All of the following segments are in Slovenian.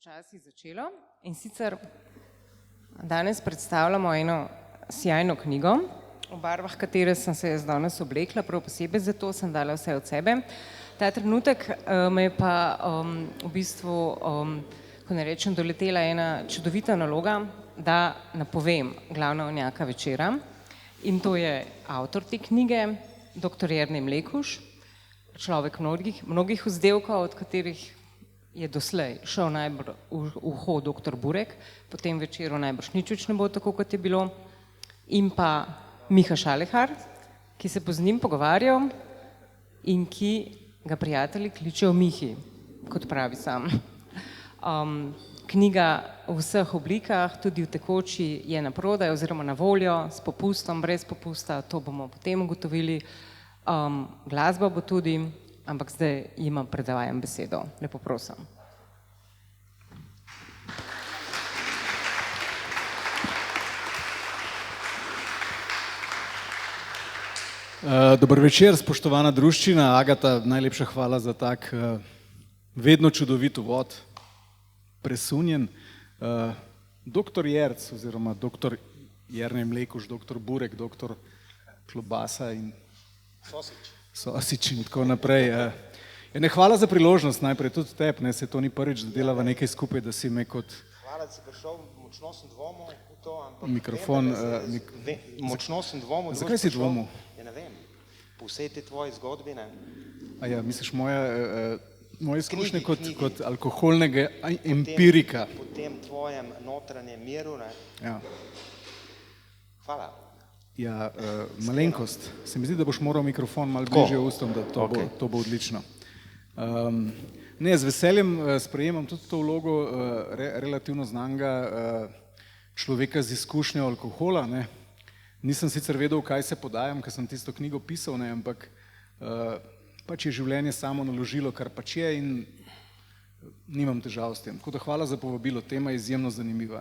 počasi začelo in sicer danes predstavljamo eno sjajno knjigo, v barvah katere sem se jaz danes oblekla, prav posebej zato sem dala vse od sebe. Ta trenutek me je pa v bistvu, ko ne rečem, doletela ena čudovita naloga, da napovem glavnega večera in to je avtor te knjige, dr. Jernej Mlekuž, človek mnogih vzdevkov, od katerih je doslej šel najbolj v uho dr. Burek, potem večeru najbrž nič ne bo tako, kot je bilo, in pa Miha Šalehar, ki se bo z njim pogovarjal in ki ga prijatelji kličejo Mihi, kot pravi sam. Knjiga v vseh oblikah, tudi v tekoči, je naprodaj oziroma na voljo, s popustom, brez popusta, to bomo potem ugotovili. Glasba bo tudi, ampak zdaj jima predajam besedo. Lepo prosim. Dober večer, spoštovana druščina. Agata, najlepša hvala za tak vedno čudovit uvod, presunjen. Doktor Jerc oziroma doktor Jernej Mlekuž, doktor Burek, doktor Klobasa in Sosič in tako naprej. Hvala za priložnost, najprej tudi tebi, se to ni prvič, da delava nekaj skupaj, da si me kot... Hvala, da si prišel, močno sem dvomil v to, ampak... Mikrofon... Močno sem dvomil... Zakaj si dvomil? Ja, ne vem, po vsej te tvoji zgodbi, ne? A ja, misliš, moje izkušnje kot alkoholnega empirika. Po tem tvojem notranjem miru, ne? Ja. Hvala. Ja, malenkost. Se mi zdi, da boš moral mikrofon malo bližje ustom, da to bo odlično. Ne, z veseljem sprejemam tudi to vlogo relativno znanega človeka z izkušnjo alkohola. Nisem sicer vedel, kaj se podajam, ker sem tisto knjigo pisal, ampak pač je življenje samo naložilo, kar pač je in nimam težav s tem. Tako da hvala za povabilo, tema je izjemno zanimiva.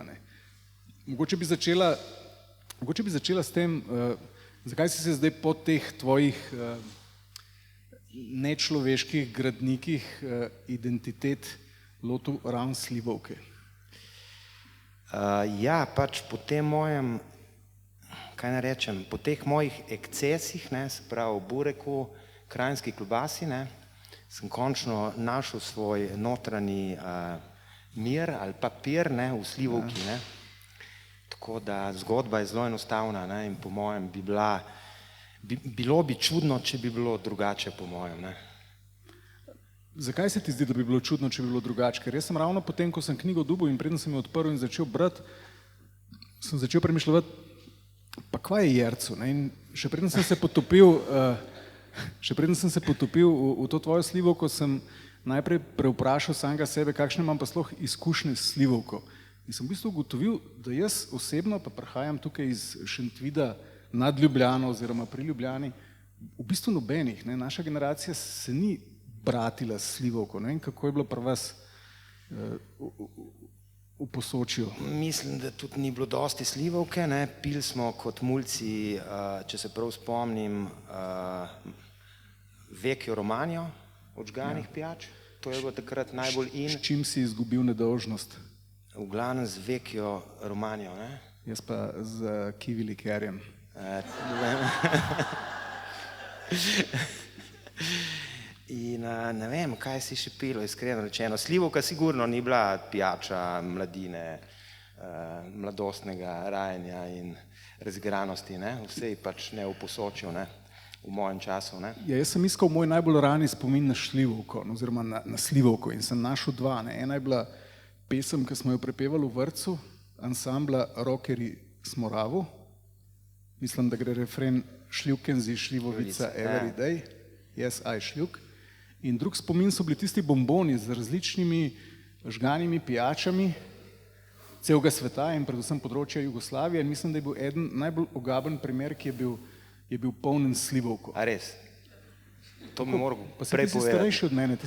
Mogoče bi začela s tem, zakaj si se zdaj po teh tvojih nečloveških gradnikih identitet lotil ravno slivovke? Ja, pač po tem mojem, kaj ne rečem, po teh mojih ekscesih, se pravi v Bureku, Kranjski Klobasi, sem končno našel svoj notranji mir ali papir v slivovki. Tako da zgodba je zelo enostavna in po mojem bilo bi čudno, če bi bilo drugače, po mojem. Zakaj se ti zdi, da bi bilo čudno, če bi bilo drugače? Ker jaz sem ravno potem, ko sem knjigo dobil in preden sem jo odprl in začel brati, sem začel premišljati, pa kva je Jercu? In še preden sem se potopil v to tvojo slivovko, sem najprej preuprašal samega sebe, kakšne imam pa sploh izkušnje s slivovko. In sem v bistvu ugotovil, da jaz osebno, pa prihajam tukaj iz Šentvida nad Ljubljano oziroma pri Ljubljani, v bistvu nobenih. Naša generacija se ni bratila s slivovko. Ne vem, kako je bilo pri vas v Posočju. Mislim, da tudi ni bilo dosti slivovke. Pili smo kot mulci, če se prav spomnim, Vecchio Romanjo od žganih pijač. To je bilo takrat najbolj in. S čim si izgubil nedolžnost? V glavnem z Vecchio Romanjo. Jaz pa z kivi likerjem. In ne vem, kaj si še pilo, iskreno rečeno. Slivovka sigurno ni bila pijača mladine, mladostnega rajanja in razigranosti. Vse pač ne v Posočju, v mojem času. Ja, jaz sem iskal moj najbolj rani spomin na slivovko, oziroma na slivovko in sem našel dva. Ena je bila pesem, ki smo jo prepevali v vrtcu, ansambla Rokerji Smoravu. Mislim, da gre refren Šljukenzi, šljivovica, every day. Yes, I šljuk. In drug spomin so bili tisti bomboni z različnimi žganimi pijačami celega sveta in predvsem področja Jugoslavije. In mislim, da je bil eden najbolj ogaben primer, ki je bil polnen slivovko. A res? To bi moral prej povedati. Pa si starejši od mene.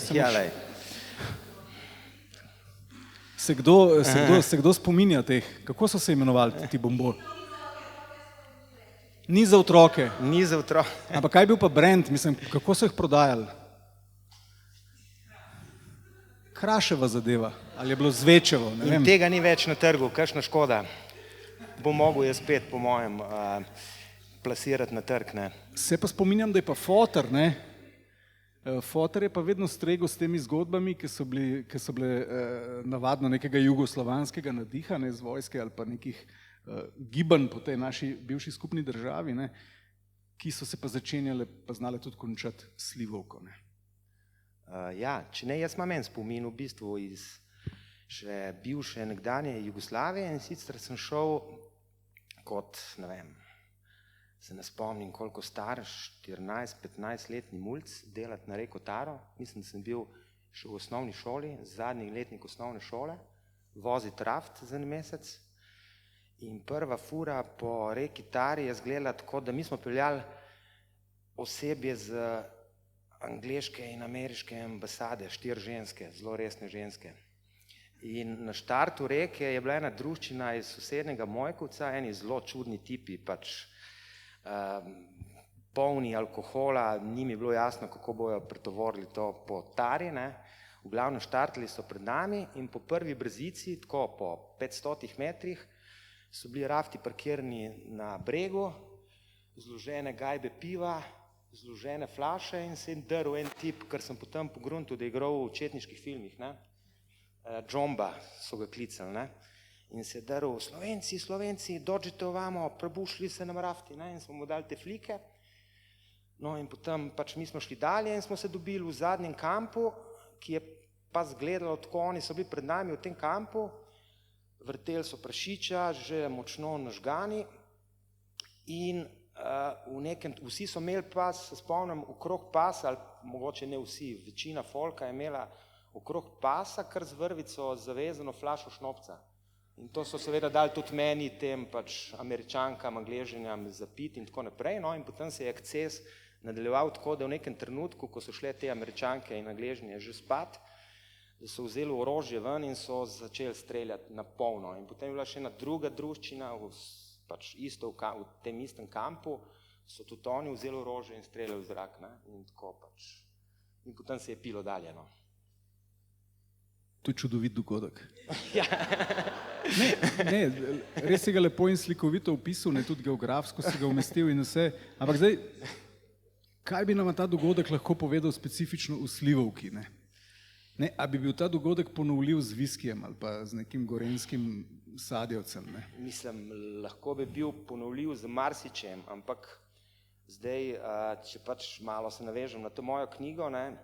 Se kdo spominja teh? Kako so se imenovali ti bomboni? Ni za otroke. Ni za otroke. Ampak kaj je bil pa brand? Mislim, kako so jih prodajali? Kraševa zadeva, ali je bilo Zvečevo, ne vem. In tega ni več na trgu, kakšna škoda. Bom mogel jaz spet, po mojem, plasirati na trg, ne. Se pa spominjam, da je pa foter, ne. Foter je pa vedno stregel s temi zgodbami, ki so bile navadno nekega jugoslovanskega nadiha, ne, z vojske ali pa nekih gibanj po tej naši bivši skupni državi, ne, ki so se pa začenjale, pa znale tudi končati slivovko, ne. Ja, če ne, jaz imam en spomin v bistvu iz še bivše nekdanje Jugoslavije in sicer sem šel kot, ne vem, se ne spomnim koliko star, 14-15-letni mulc delati na reko Taro. Mislim, da sem bil še v osnovni šoli, zadnji letnik osnovne šole, voziti raft za en mesec in prva fura po reki Tari je izgledala tako, da mi smo peljali osebje z angleške in ameriške ambasade, 4 ženske, zelo resne ženske. In na štartu reke je bila ena druščina iz sosednjega Mojkovca, eni zelo čudni tipi, pač polni alkohola, njim je bilo jasno, kako bojo pretovorili to po Tari, ne. V glavnem štartali so pred nami in po prvi brzici, tako po 500 metrih, so bili rafti parkirani na bregu, zložene gajbe piva, zložene flaše in se je drl en tip, kar sem potem pogruntil, da je igral v četniških filmih, ne. Džomba so ga klicali, ne. In se je drl, Slovenci, dođite ovamo, prebušili se nam rafti, ne, in smo mu dali te flike. No in potem pač mi smo šli dalje in smo se dobili v zadnjem kampu, ki je pa zgledalo tako, oni so bili pred nami v tem kampu, vrteli so prašiča, že močno nažgani in vsi so imeli pas, se spomnim, okrog pasa, ali mogoče ne vsi, večina folka je imela okrog pasa, kar z vrvico zavezano flašo šnopca. In to so seveda dali tudi meni, tem pač Američankam, Angležinjam za pit in tako naprej, no in potem se je eksces nadaljeval tako, da v nekem trenutku, ko so šle te Američanke in Angležinje že spat, da so vzeli orožje ven in so začeli streljati na polno. In potem je bila še ena druga druščina, pač isto v tem istem kampu, so tudi oni vzeli orožje in streljali v zrak, ne, in tako pač. In potem se je pilo dalje, no. To je čudovit dogodek. Ja. Ne, res si ga lepo in slikovito opisal, ne, tudi geografsko si ga umestil in vse. Ampak zdaj, kaj bi nam ta dogodek lahko povedal specifično v slivovki, ne? Ne, a bi bil ta dogodek ponovljiv z viskijem ali pa z nekim gorenskim sadjevcem, ne? Mislim, lahko bi bil ponovljiv z marsičem, ampak zdaj, če pač malo se navežem na to mojo knjigo, ne,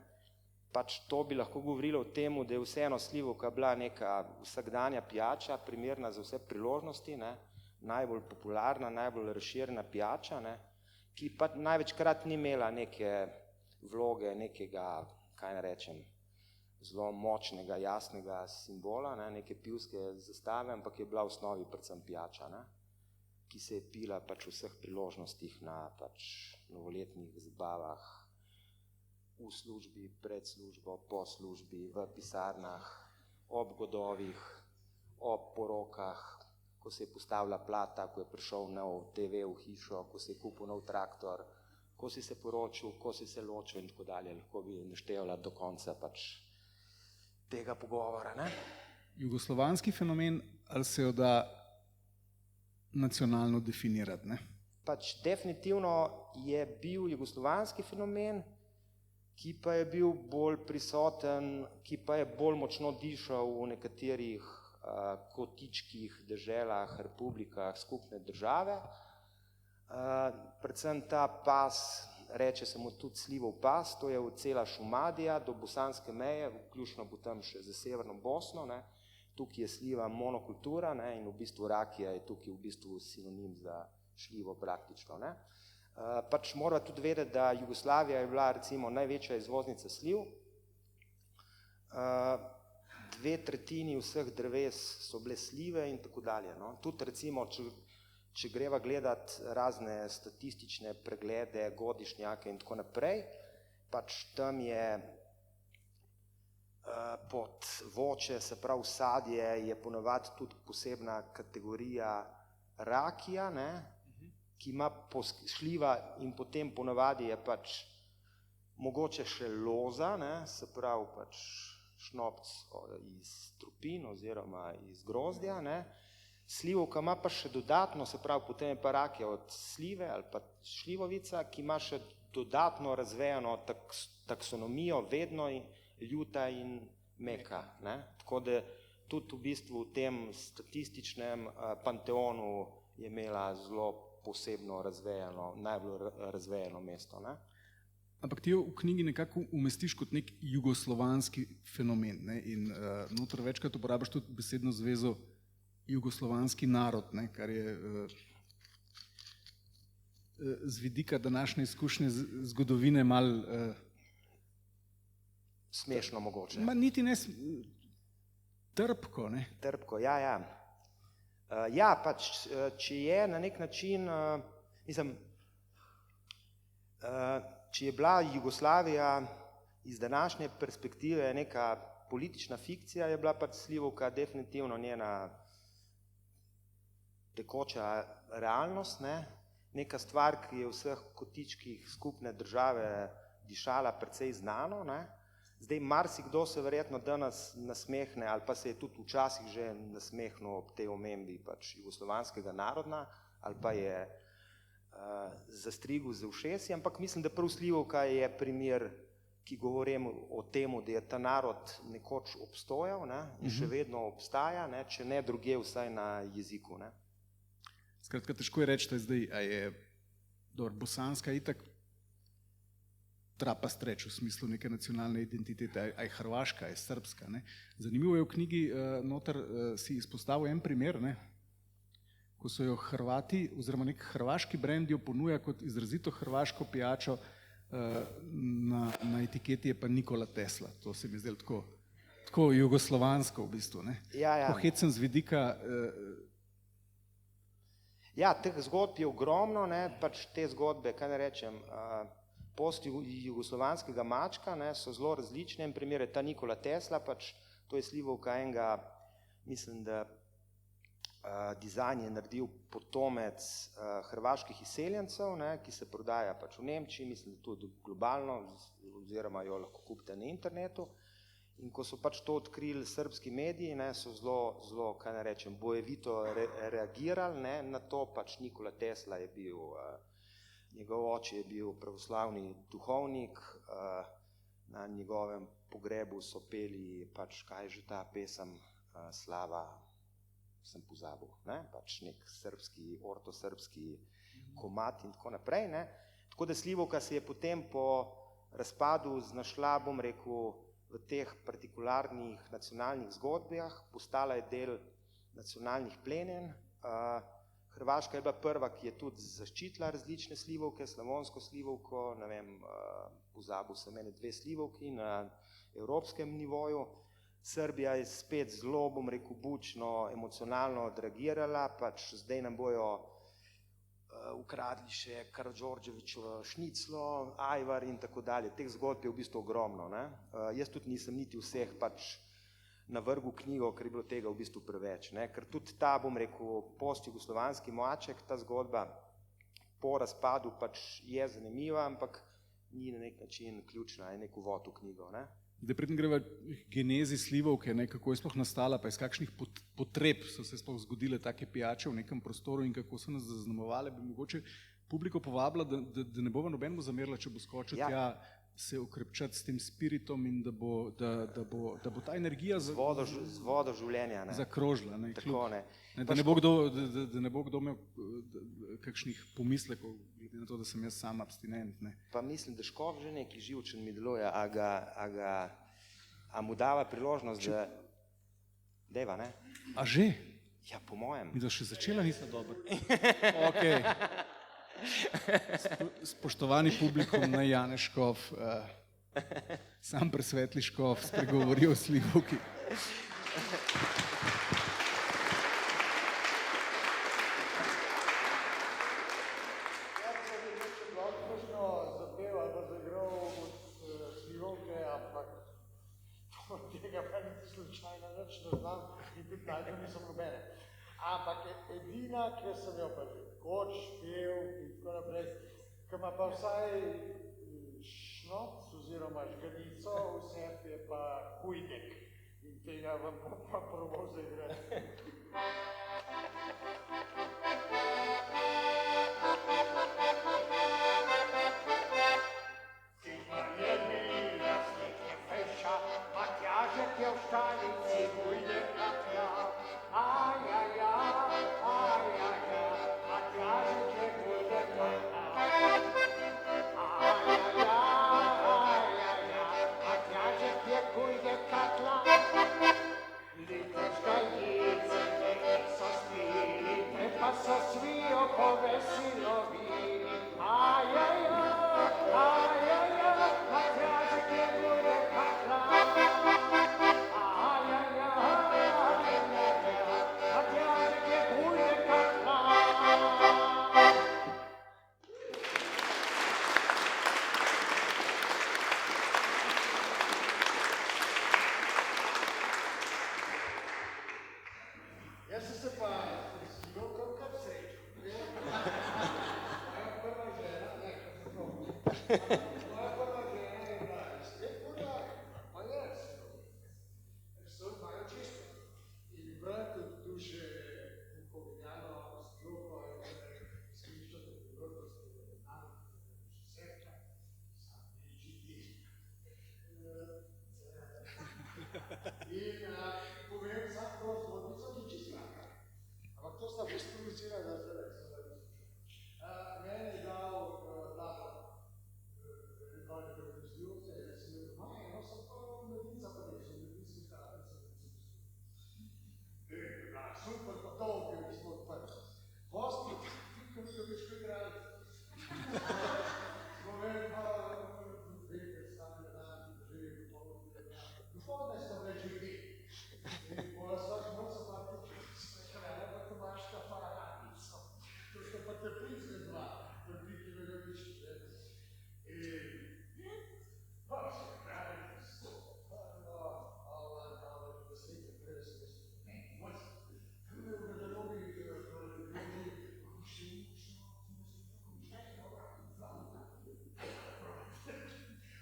pač to bi lahko govorilo o tem, da je vseeno slivovka bila neka vsakdanja pijača, primerna za vse priložnosti, ne, najbolj popularna, najbolj razširjena pijača, ne, ki pa največkrat ni imela neke vloge, nekega, kaj ne rečem, zelo močnega, jasnega simbola, ne, neke pivske zastave, ampak je bila v osnovi predvsem pijača, ne, ki se je pila pač v vseh priložnostih na pač novoletnih zabavah, v službi, pred službo, po službi, v pisarnah, ob godovih, ob porokah, ko se je postavila plata, ko je prišel nov TV v hišo, ko se je kupil nov traktor, ko si se poročil, ko si se ločil in tako dalje. Lahko bi naštevala do konca pač tega pogovora, ne? Jugoslovanski fenomen, ali se jo da nacionalno definirati, ne? Pač definitivno je bil jugoslovanski fenomen, ki pa je bil bolj prisoten, ki pa je bolj močno dišal v nekaterih kotičkih, deželah, republikah, skupne države. Predvsem ta pas, reče se mu tudi slivov pas, to je cela Šumadija do bosanske meje, vključno potem še za severno Bosno, ne. Tukaj je sliva monokultura, ne, in v bistvu rakija je tukaj v bistvu sinonim za šljivo praktično, ne. Pač mora tudi vedeti, da Jugoslavija je bila recimo največja izvoznica sliv. 2/3 vseh dreves so bile slive in tako dalje, no. Tudi recimo, če greva gledati razne statistične preglede, godišnjake in tako naprej, pač tam je pod voće, se pravi sadje, je ponavadi tudi posebna kategorija rakija, ne, ki ima šljiva in potem ponavadi je pač mogoče še loza, ne, se pravi pač šnopc iz trupin oziroma iz grozdja, ne. Slivovka ima pa še dodatno, se pravi, potem je pa rakija od slive ali pa šljivovica, ki ima še dodatno razvejano taksonomijo, vedno ljuta in meka, ne. Tako da tudi v bistvu v tem statističnem panteonu je imela zelo posebno razvejano, najbolj razvejano mesto, ne. Ampak ti jo v knjigi nekako umestiš kot nek jugoslovanski fenomen, ne, in noter večkrat uporabiš tudi besedno zvezo jugoslovanski narod, ne, kar je z vidika današnje izkušnje zgodovine malo smešno mogoče. Niti ne trpko, ne? Trpko, ja. Ja, pač, če je na nek način, če je bila Jugoslavija iz današnje perspektive neka politična fikcija, je bila pač Slivovka definitivno njena tekoča realnost, ne? Neka stvar, ki je v vseh kotičkih skupne države dišala precej znano, ne? Zdaj marsikdo se verjetno danes nasmehne, ali pa se je tudi včasih že nasmehnil ob tej omembi pač jugoslovanskega narodna, ali pa je zastrigel z ušesi, ampak mislim, da prav Slivovka je primer, ki govorim o temu, da je ta narod nekoč obstojal, ne? In še vedno obstaja, ne? Če ne drugje, vsaj na jeziku, ne? Skratka, težko je reči, da zdaj, a je bosanska itak trapast reč v smislu neke nacionalne identitete, a je hrvaška, a je srbska, ne. Zanimivo je v knjigi noter si izpostavil en primer, ne, ko so jo Hrvati oziroma nek hrvaški brend jo ponuja kot izrazito hrvaško pijačo, na etiketi je pa Nikola Tesla. To se mi zdelo tako jugoslovansko v bistvu, ne. Ja. Ko hecem z vidika Ja, teh zgodb je ogromno, ne, pač te zgodbe, kaj ne rečem, post-jugoslovanskega mačka, ne, so zelo različne, in primer je ta Nikola Tesla, pač to je Slivovka enega, mislim, da dizajn je naredil potomec hrvaških izseljencev, ne, ki se prodaja pač v Nemčiji, mislim, da tudi globalno, oziroma jo lahko kupite na internetu. In ko so pač to odkrili srbski mediji, ne, so zelo, kaj ne rečem, bojevito reagirali, ne, na to. Pač Nikola Tesla je bil, njegov oče je bil pravoslavni duhovnik, na njegovem pogrebu so peli pač, kaj je že ta pesem, Slava, sem pozabil, ne, pač nek srbski, ortosrbski komad in tako naprej, ne. Tako da Slivovka se je potem po razpadu znašla, bom rekel, v teh partikularnih nacionalnih zgodbah, postala je del nacionalnih plenen. Hrvaška je bila prva, ki je tudi zaščitila različne slivovke, slavonsko slivovko, ne vem, pozabil sem ene 2 slivovki na evropskem nivoju. Srbija je spet zelo, bom rekel, bučno, emocionalno odreagirala, pač zdaj nam bojo ukradli še Karađorđevićevo šniclo, ajvar in tako dalje. Teh zgodb je v bistvu ogromno, ne. Jaz tudi nisem niti vseh pač navrgel knjigo, ker je bilo tega v bistvu preveč, ne. Ker tudi ta, bom rekel, post-jugoslovanski maček, ta zgodba po razpadu pač je zanimiva, ampak ni na nek način ključna, je nek uvod v knjigo, ne. Da predtem greva genezi slivovke, ne, kako je sploh nastala, pa iz kakšnih potreb so se sploh zgodile take pijače v nekem prostoru in kako so nas zaznamovale, bi mogoče publiko povabila, da ne bova nobenemu zamerila, če bo skočil tja se ukrepčati s tem spiritom in da bo ta energija z vodo življenja, ne, zakrožila, ne, tako, ne. Da ne bo kdo imel kakšnih pomislekov, glede na to, da sem jaz sam abstinent, ne. Pa mislim, da Škof že neki živčen mi deluje, a mu dava priložnost, da deva, ne? A že? Ja, po mojem. Mi da še začela nisem dobro. Okej. Spoštovani publikum, naj Janez Škof, sam presvetli Škof, spregovori o slivovki. Tega pa niti slučajno nič ne znam in tudi najdem nisem nobene. Ampak edina, ki sem jo pa že koč pel in tako naprej, ki ima pa vsaj šnoc oziroma žganico, vse je pa Kujdek. In tega vam bom pa probal zaigrati. Matjažek je v štalici, Kujdek kaplja. Matjažek je Kujdek kaplja. Matjažek je Kujdek kaplja. Letoška jezike so spili, te pa so svijo po vesilovili. Matjažek je Kujdek kaplja. Matjažek je Kujdek kaplja. Jaz sem se pa s Jilkom kar srečal. Moja prva žena, ne, moja prva žena je bila iz Prekmurja, pa je so imajo čisto. In brat od duše Bukovljano, s Jilko je izkoriščati priložnosti, da je znam sekta, sam ničiti. In povem sam to zgodnico, ni čisto lahka. Ampak to sta posprovocirala, da zdaj sem da meni je dal Lado rekordne televizijo, se je sem bil doma, eno sem pa mladinca pa nesel, mladinski stavljen sem super pa dolg, ker smo odprli. Gosti, ko mi ga več igrali. Povem pa, dve predstavne dan, živim duhovne so več ljudi. In pola svak morca pa sprešljala pa tomaška paradico. To sta pa teplice dva, trpiti veljodiški. In pa se pravi, da slike prese, ne, moj se. Tu je v garderobi ljudi,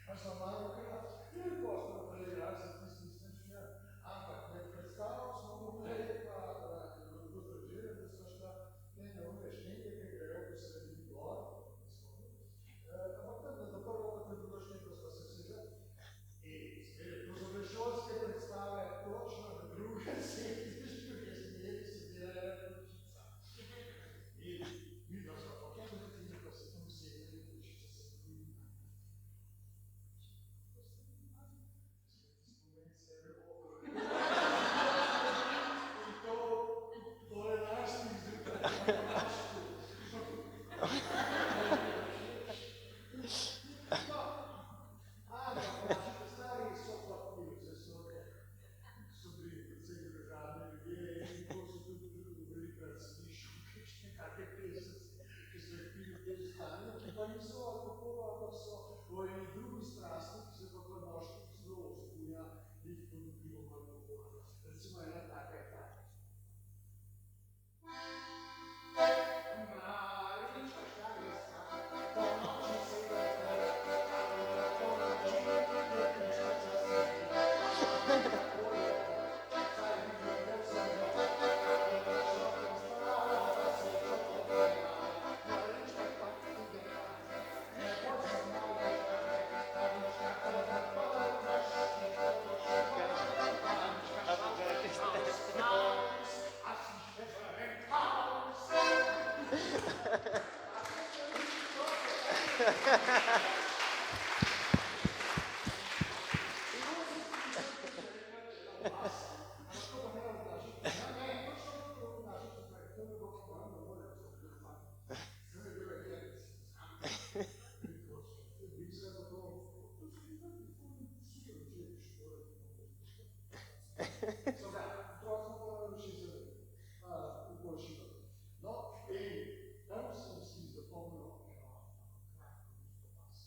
pa sem malo ukrat, in posto preigral se tisti sličnja, ampak med predstavo smo mogli pa lahko zdržili, da so šla ene šneke, ki grejo po sredini gor, ampak tam za prvo pa drugo šneko sva se vsega. In to so bile šolske predstave, točno na druge sektišče, ki smeli se delali ročica. In vidno smo pokemljati, ko se tam sedeli, ročica se drugim. Recimo ena taka je taka. Marička štajerska, po noči se je po noči je prišla za sebe. Saj videl sem jo, šokom stala, pa se je pogledala. Marička pa ide pa, ne počem malo, Marička pa naš, No, in tam sem si zapomnil eno kratko isto pas.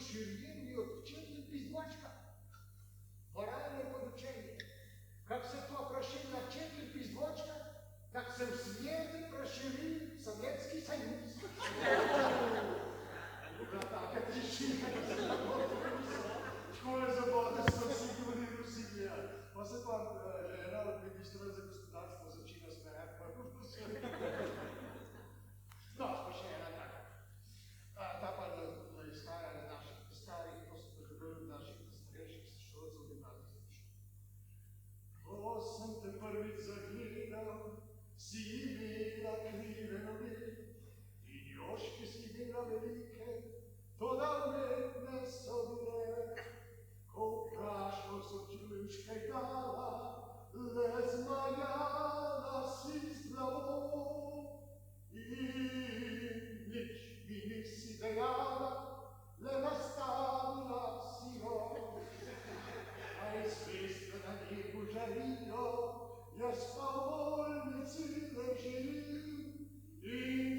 proširjeni od 4 pizdočka. Moralne podučenje. Как се то прошили на 4 пизбочка, так се в свете прошили Советский Союз. Така тишина. Школа за бодърство сигурни Русия. После това една от министра за государство зачина смеят първо в Русия. Но, спеше една така. Та па да изкара на нашите стари, просто да бъдат нашите старейши, защото за гимназия. О, съм те първи загледал, си мила кривено ми, и ньошки си мила велике, то да ме не събере, ко прашко со чуличке дала, лез маяла си здраво, и нич ми не си деяла, ле наставила сиро. A известно на небу жарио, я спал в больнице лежи, и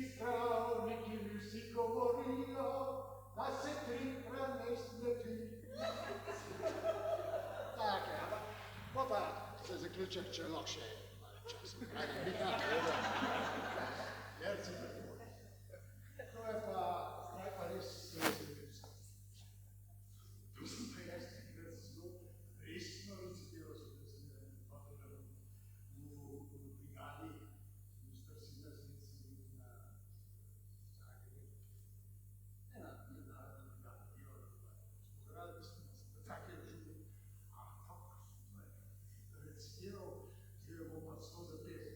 здравники ми си говорио, да се 3 преместнати. Така, попа се заключих, че лошо е час. Айде, микак, Ерци прекуваме. Това е па рис Tu sam prijesti Hrvatsku, istino recitirao sam da sam potreban u brigadi, ministar Sinaznici na Zagrebu. Ne naravno brigada, bilo smo radili smo na Zagrebu žuli, a kako sam to recitirao, gdje je opet 100 za 5.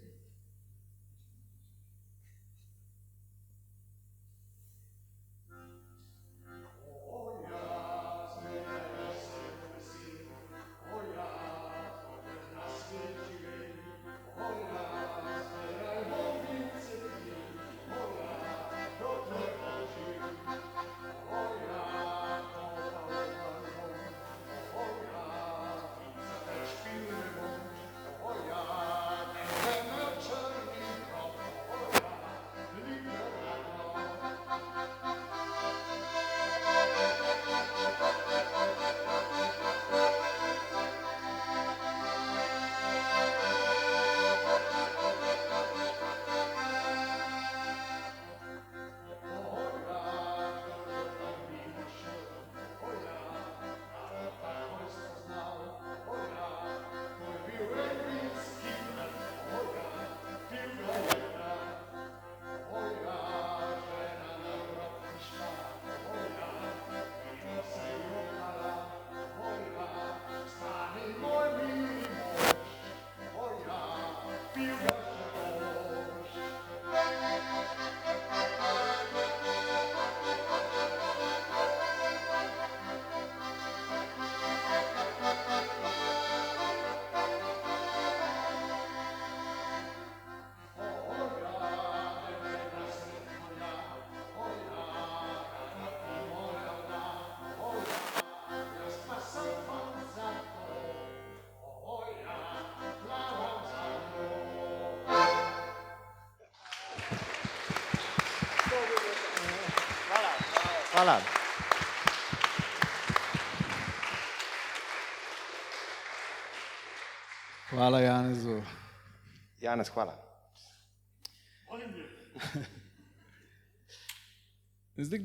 Hvala. Hvala Janezu. Janez, hvala. Zdaj,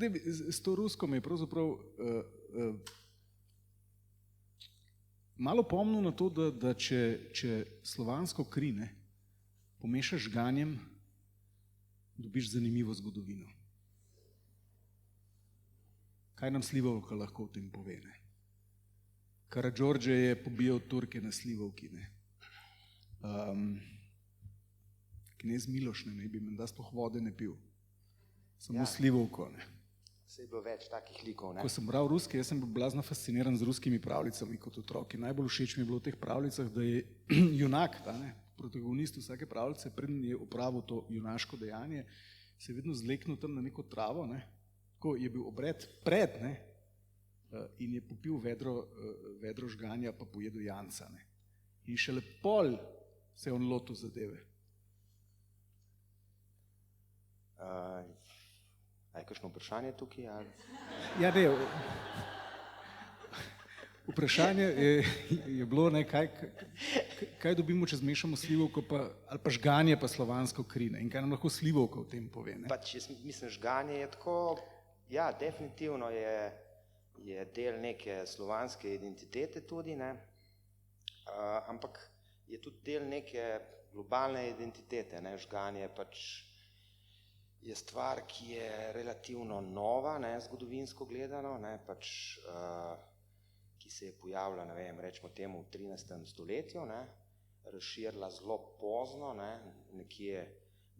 s to rusko mi je pravzaprav malo pomnil na to, da če slovansko kri pomešaš z žganjem, dobiš zanimivo zgodovino. Kaj nam Slivovka lahko o tem pove? Karadžordže je pobijal Turke na Slivovki. Knez Miloš ne bi menda sploh vode ne pil. Samo Slivovko. Saj je bilo več takih likov. Ko sem bral ruski, jaz sem bil blazno fasciniran z ruskimi pravljicami kot otrok. Najbolj všeč mi je bilo v teh pravljicah, da je junak, protagonist vsake pravljice, preden je opravil to junaško dejanje, se je vedno zleknil tam na neko travo, ko je bil obred pred, in je popil vedro žganja, pa pojedel janca. In šele pol se je on lotil zadeve. A je kakšno vprašanje tukaj? Ali? Ja, ne, vprašanje je bilo, ne, kaj dobimo, če zmešamo slivovko ali pa žganje pa slovansko kri, ne, in kaj nam lahko slivovka v tem pove. Ne? Pač jaz mislim, žganje je tako, ja, definitivno je del neke slovanske identitete tudi, ne, ampak je tudi del neke globalne identitete, ne, žganje pač je stvar, ki je relativno nova, ne, zgodovinsko gledano, ne, pač ki se je pojavila, ne vem, rečemo temu v 13. stoletju, ne, razširila zelo pozno, ne, nekje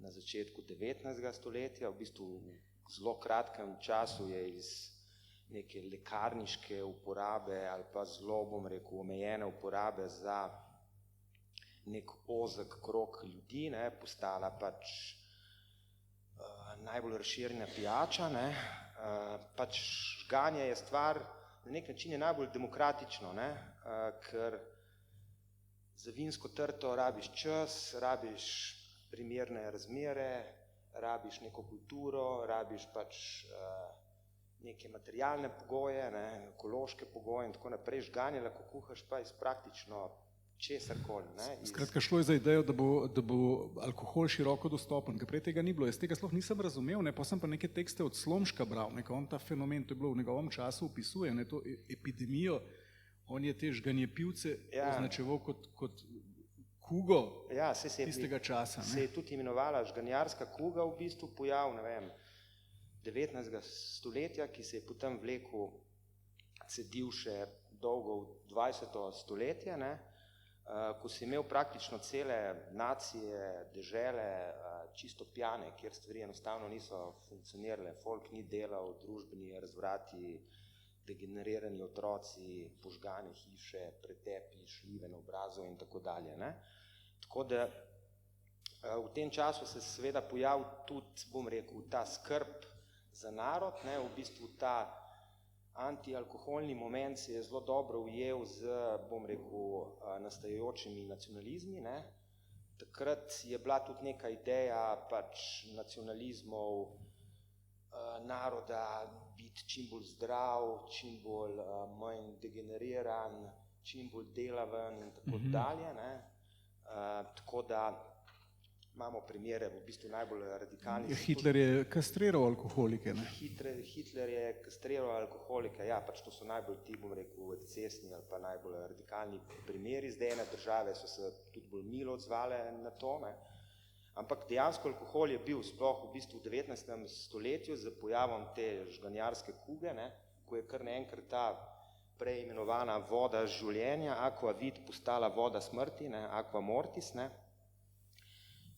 na začetku 19. stoletja, v bistvu v zelo kratkem času je iz neke lekarniške uporabe ali pa zelo, bom rekel, omejene uporabe za nek ozek krog ljudi, ne, postala pač najbolj razširjena pijača, ne, pač žganje je stvar, na nek način je najbolj demokratično, ne, ker za vinsko trto rabiš čas, rabiš primerne razmere, rabiš neko kulturo, rabiš pač neke materialne pogoje, ne, ekološke pogoje in tako naprej. Žganje lahko kuhaš pa iz praktično česarkoli. Skratka, šlo je za idejo, da bo alkohol široko dostopen, ker prej tega ni bilo. Jaz tega sploh nisem razumel, ne, pa sem pa neke tekste od Slomška bral, ne, on ta fenomen, to je bilo v njegovem času, opisuje, ne, to epidemijo, on je te žganjepivce označeval kot kugo tistega časa. Se je tudi imenovala žganjarska kuga, v bistvu pojav, ne vem, 19. stoletja, ki se je potem vlekel, cedil še dolgo v 20. stoletje, ne, ko si imel praktično cele nacije, dežele čisto pjane, kjer stvari enostavno niso funkcionirale, folk ni delal, družbeni razvrati, degenerirani otroci, požgane hiše, pretepi, šljive na obrazu in tako dalje. Ne. Tako da v tem času se seveda pojavil tudi, bom rekel, ta skrb za narod, ne, v bistvu ta antialkoholni moment se je zelo dobro ujel z, bom rekel, nastajajočimi nacionalizmi, ne. Takrat je bila tudi neka ideja pač nacionalizmov naroda biti čim bolj zdrav, čim bolj manj degeneriran, čim bolj delaven in tako dalje, ne. Tako da imamo primere v bistvu najbolj radikalnih. Hitler je kastriral alkoholike, ne? Hitler je kastriral alkoholike, ja, pač to so najbolj ti, bom rekel, excesni ali pa najbolj radikalni primeri. Zdaj ene države so se tudi bolj milo odzvale na to, ne. Ampak dejansko alkohol je bil sploh v bistvu v 19. stoletju z pojavom te žganjarske kuge, ne, ko je kar naenkrat ta prej imenovana voda življenja, aquavit, postala voda smrti, ne, aqua mortis, ne.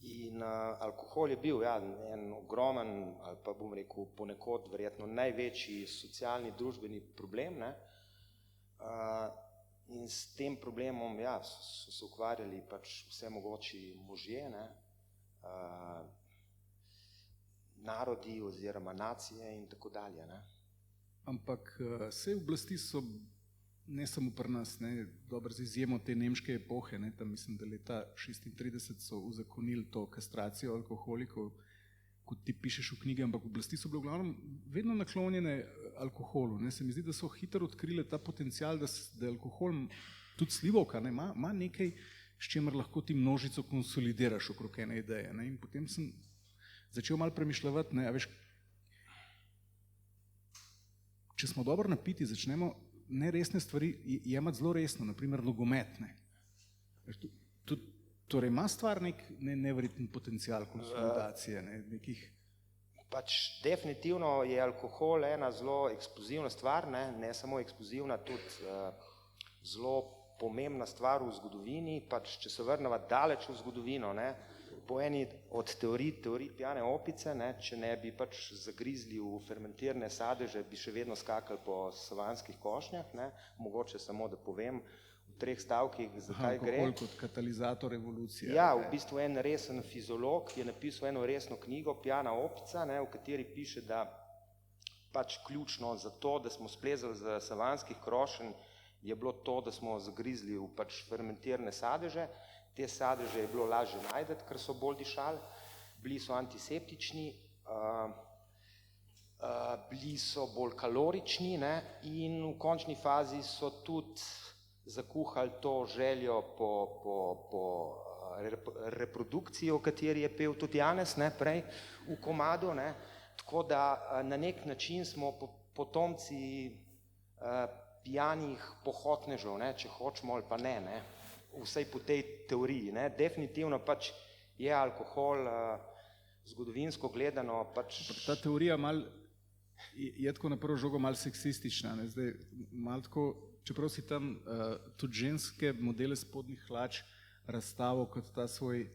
In alkohol je bil en ogromen, ali pa bom rekel ponekod verjetno največji socialni družbeni problem, ne. In s tem problemom so se ukvarjali pač vse mogoči možje, ne, narodi oziroma nacije in tako dalje. Ne. Ampak vse oblasti so, ne samo pri nas, ne, dobro z izjemo te nemške epohe, ne, tam mislim, da leta 36 so uzakonili to kastracijo alkoholikov, kot ti pišeš v knjigi, ampak oblasti so bile v glavnem vedno naklonjene alkoholu. Ne. Se mi zdi, da so hitro odkrile ta potencial, da alkohol, tudi slivovka, ne, ima nekaj, s čimer lahko ti množico konsolidiraš okrog ene ideje. Ne. In potem sem začel malo premišljati, ne, a veš, če smo dobro napiti, začnemo neresne stvari jemati zelo resno, naprimer nogometne. Torej ima stvar nek neverjeten potencial konsolidacije, nekih... Pač definitivno je alkohol ena zelo eksplozivna stvar, ne samo eksplozivna, tudi zelo pomembna stvar v zgodovini, pač če se vrneva daleč v zgodovino, ne, po eni od teorij pijane opice, ne, če ne bi pač zagrizli v fermentirane sadeže, bi še vedno skakali po savanskih košnjah, ne, mogoče samo da povem v 3 stavkih, zakaj gre. Alkohol kot katalizator evolucije. Ja, v bistvu en resen fiziolog je napisal eno resno knjigo, Pijana opica, ne, v kateri piše, da pač ključno za to, da smo splezali z savanskih krošenj, je bilo to, da smo zagrizli v pač fermentirane sadeže. Te sadeže je bilo lažje najdeti, ker so bolj dišali, bili so antiseptični, bili so bolj kalorični, ne, in v končni fazi so tudi zakuhali to željo po reprodukciji, o kateri je pel tudi Janez, ne, prej v komadu, ne, tako da na nek način smo potomci pijanih pohotnežev, ne, če hočemo ali pa ne, vsej po tej teoriji, ne, definitivno pač je alkohol zgodovinsko gledano pač... Ta teorija je tako na prvo žogo malo seksistična, ne? Zdaj, malo tako, čeprav si tam tudi ženske modele spodnjih hlač razstavo kot ta svoj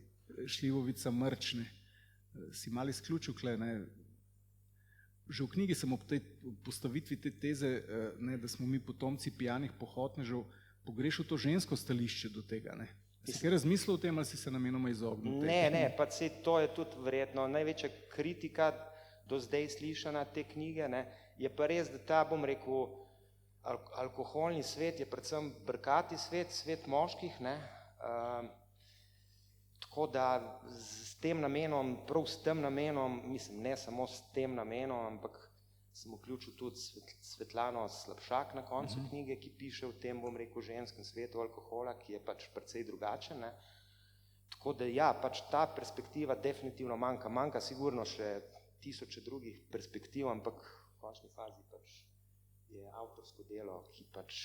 šljivovica mrč, ne? Si malo izključil kle, ne? Že v knjigi sem ob tej postavitvi te teze, ne, da smo mi potomci pijanih pohotnežev, pogrešal to žensko stališče do tega, ne? Si kaj razmislil o tem ali si se namenoma izognil? Ne, pa se to je tudi verjetno največja kritika do zdaj slišana te knjige, ne, je pa res, da ta, bom rekel, alkoholni svet je predvsem brkati svet, svet moških, ne, tako da s tem namenom, prav s tem namenom, mislim, ne samo s tem namenom, ampak sem vključil tudi Svetlano Slapšak na koncu knjige, ki piše o tem, bom rekel, ženskem svetu alkohola, ki je pač precej drugačen, ne. Tako da ja, pač ta perspektiva definitivno manjka sigurno še tisoče drugih perspektiv, ampak v končni fazi pač je avtorsko delo, ki pač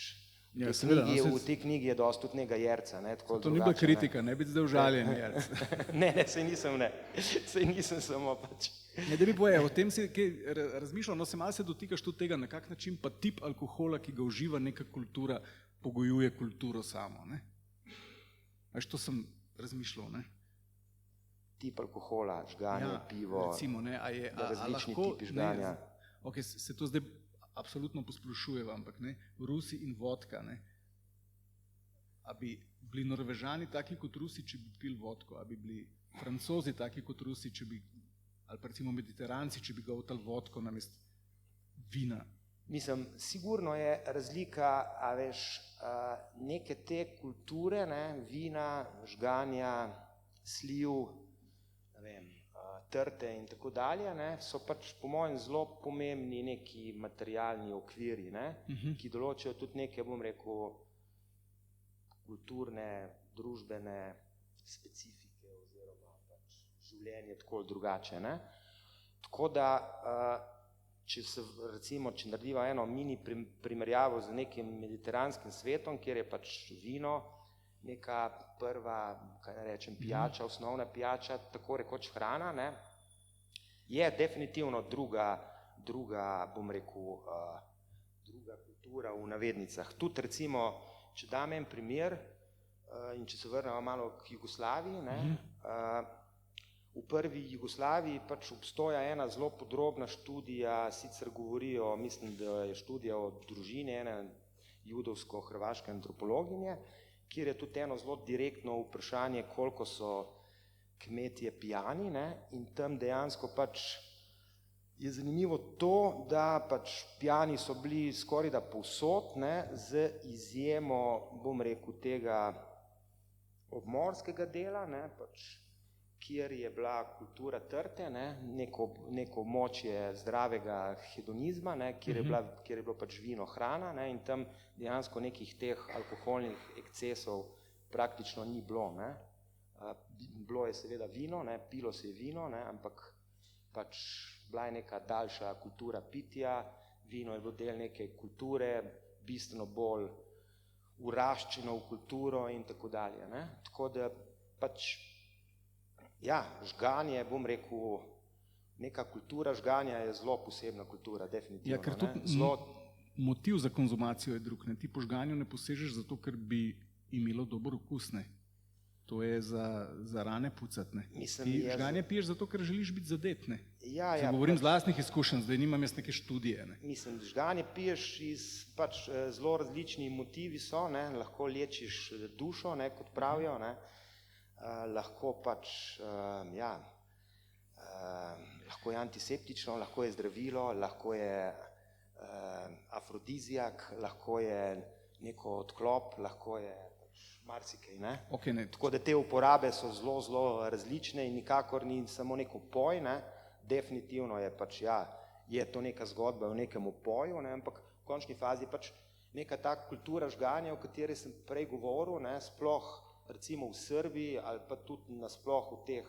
v tej knjigi je dosti tudi nekaj Jerca, ne, tako drugače. To ni bila kritika, ne biti zdaj užaljen Jerc. Ne, sej nisem samo pač. Ne, da bi povedal, o tem si kaj razmišljal, no se malo se dotikaš tudi tega, na kak način pa tip alkohola, ki ga uživa neka kultura, pogojuje kulturo samo, ne? Veš, to sem razmišljal, ne? Tip alkohola, žganje, pivo, recimo, ne, različni tipi žganja. Ok, se to zdaj absolutno posplošuje, ampak ne, Rusi in vodka, ne? A bi bili Norvežani taki kot Rusi, če bi pili vodko? A bi bili Francozi taki kot Rusi, če bi, ali pa recimo Mediteranci, če bi ga otali vodko namesto vina? Mislim, sigurno je razlika, a veš, neke te kulture, ne, vina, žganja, sliv, ne vem, trte in tako dalje, ne, so pač po mojem zelo pomembni neki materialni okviri, ne, ki določajo tudi neke, bom rekel, kulturne, družbene specifike oziroma pač življenje tako drugače, ne. Tako da, če narediva eno mini primerjavo z nekim mediteranskim svetom, kjer je pač vino neka prva, kaj ne rečem, pijača, osnovna pijača, tako rekoč hrana, ne, je definitivno druga, bom rekel, druga kultura v navednicah. Tudi recimo, če dam en primer in če se vrnemo malo k Jugoslaviji, ne, v prvi Jugoslaviji pač obstoja ena zelo podrobna študija, sicer govorijo, mislim, da je študija o družini ene judovsko-hrvaške antropologinje, kjer je tudi eno zelo direktno vprašanje, koliko so kmetje pijani, ne, in tam dejansko pač je zanimivo to, da pač pijani so bili skorajda povsod, ne, z izjemo, bom rekel, tega obmorskega dela, ne, pač, kjer je bila kultura trte, ne, neko območje zdravega hedonizma, ne, kjer je bilo pač vino hrana, ne, in tam dejansko nekih teh alkoholnih ekscesov praktično ni bilo, ne. Bilo je seveda vino, ne, pilo se je vino, ne, ampak pač bila je neka daljša kultura pitja, vino je bilo del neke kulture, bistveno bolj uraščeno v kulturo in tako dalje, ne. Tako da pač ja, žganje, bom rekel, neka kultura žganja je zelo posebna kultura, definitivno. Ja, ker tudi motiv za konzumacijo je drug, ne? Ti po žganju ne posežeš zato, ker bi imelo dober okus, ne? To je za rane pucat, ne? Ti žganje piješ zato, ker želiš biti zadet, ne? Ja, govorim z lastnih izkušenj, zdaj nimam jaz neke študije, ne? Mislim, žganje piješ iz pač zelo različni motivi so, ne? Lahko lečiš dušo, ne, kot pravijo, ne? Lahko pač, ja, lahko je antiseptično, lahko je zdravilo, lahko je afrodizijak, lahko je neko odklop, lahko je pač marsikaj, ne. Okay, ne. Tako da te uporabe so zelo, zelo različne in nikakor ni samo neko poj, ne. Definitivno je pač, ja, je to neka zgodba v nekem opoju, ne, ampak v končni fazi pač neka ta kultura žganja, o kateri sem prej govoril, ne, sploh recimo v Srbiji ali pa tudi nasploh v teh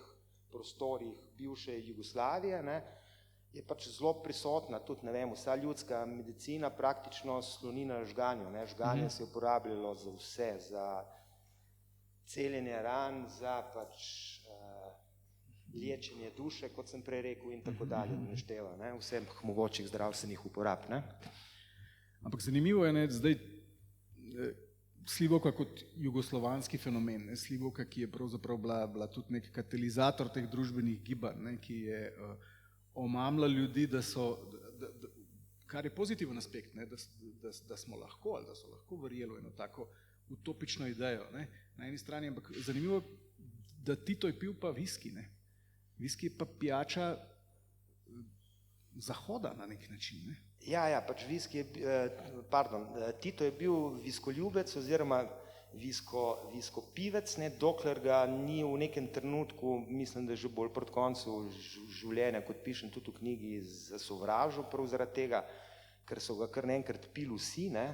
prostorih bivše Jugoslavije, ne, je pač zelo prisotna, tudi, ne vem, vsa ljudska medicina praktično sloni na žganju, ne, žganje se je uporabljalo za vse, za celjenje ran, za pač liječenje duše, kot sem prej rekel, in tako dalje, našteva, ne, vseh mogočih zdravstvenih uporab, ne. Ampak zanimivo je, ne, zdaj Slivovka kot jugoslovanski fenomen, ne, Slivovka, ki je pravzaprav bila tudi nek katalizator teh družbenih gibanj, ne, ki je omamla ljudi, kar je pozitiven aspekt, ne, da smo lahko ali da so lahko verjeli v eno tako utopično idejo, ne, na eni strani, ampak zanimivo, da Tito je pil pa viski, ne. Viski je pa pijača Zahoda na nek način, ne. Ja, pač Tito je bil viskoljubec oziroma viskopivec, ne, dokler ga ni v nekem trenutku, mislim, da že bolj proti koncu življenja, kot pišem tudi v knjigi, zasovražil prav zaradi tega, ker so ga kar naenkrat pili vsi, ne.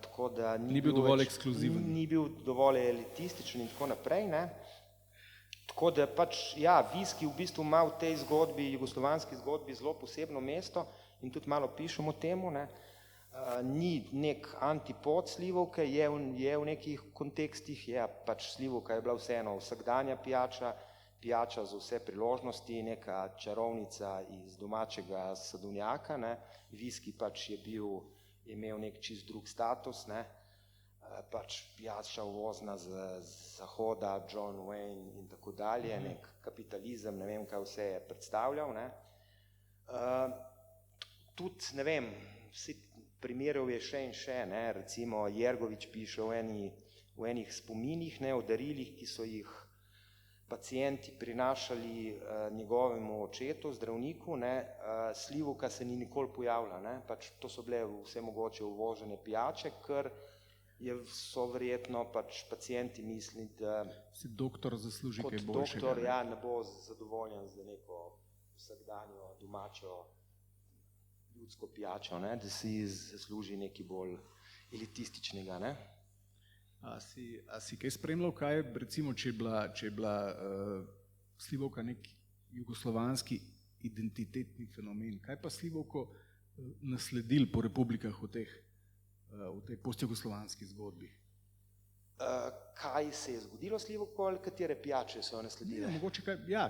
Tako da ni bil dovolj ekskluziven. Ni bil dovolj elitističen in tako naprej, ne. Tako da pač, ja, viski v bistvu ima v tej zgodbi, jugoslovanski zgodbi, zelo posebno mesto in tudi malo pišem o temu, ne. Ni nek antipod Slivovke, je v nekih kontekstih, je pač Slivovka je bila vseeno vsakdanja pijača za vse priložnosti, neka čarovnica iz domačega sadovnjaka, ne. Viski pač je imel nek čist drug status, ne. Pač pijača uvozna z Zahoda, John Wayne in tako dalje, nek kapitalizem, ne vem, kaj vse je predstavljal, ne. Tudi, ne vem, vsi primerov je še in še, ne, recimo Jergovič piše v enih spominih, ne, o darilih, ki so jih pacienti prinašali njegovemu očetu, zdravniku, ne, Slivovka se ni nikoli pojavila, ne, pač to so bile vse mogoče uvožene pijače, ker so verjetno pač pacienti mislili, da si doktor zasluži kaj boljšega. Kot doktor, ja, ne bo zadovoljen za neko vsakdanjo domačo ljudsko pijačo, ne, da si zasluži nekaj bolj elitističnega, ne. A si kaj spremljal, kaj recimo, če je bila Slivovka nek jugoslovanski identitetni fenomen, kaj pa Slivovko nasledil po republikah v tej postjugoslovanski zgodbi? Kaj se je zgodilo s Slivovko ali katere pijače so jo nasledile? Mogoče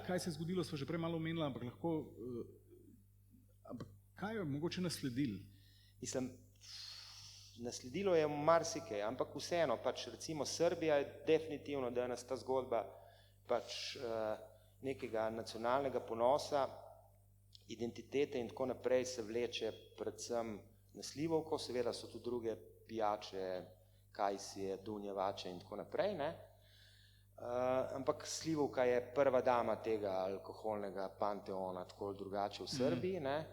kaj se je zgodilo, smo že prej malo omenila, ampak kaj je mogoče nasledil? Mislim, nasledilo je marsikaj, ampak vseeno, pač recimo Srbija je definitivno danes ta zgodba pač nekega nacionalnega ponosa, identitete in tako naprej se vleče predvsem na Slivovko, seveda so tudi druge pijače, kajsije, dunjevače in tako naprej, ne. Ampak Slivovka je prva dama tega alkoholnega panteona, tako ali drugače v Srbiji, ne.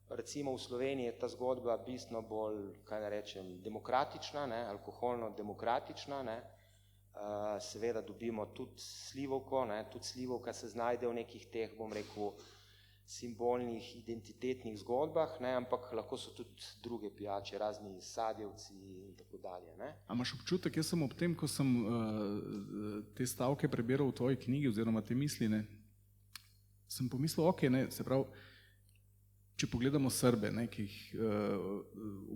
Recimo v Sloveniji je ta zgodba bistveno bolj, kaj ne rečem, demokratična, ne, alkoholno demokratična, ne. Seveda dobimo tudi Slivovko, ne, tudi Slivovka se znajde v nekih teh, bom rekel, simbolnih identitetnih zgodbah, ne, ampak lahko so tudi druge pijače, razni sadjevci in tako dalje, ne. A imaš občutek, jaz sem ob tem, ko sem te stavke prebiral v tvoji knjigi oziroma te misli, ne, sem pomislil, ok, ne, se pravi, če pogledamo Srbe, ne, ki jih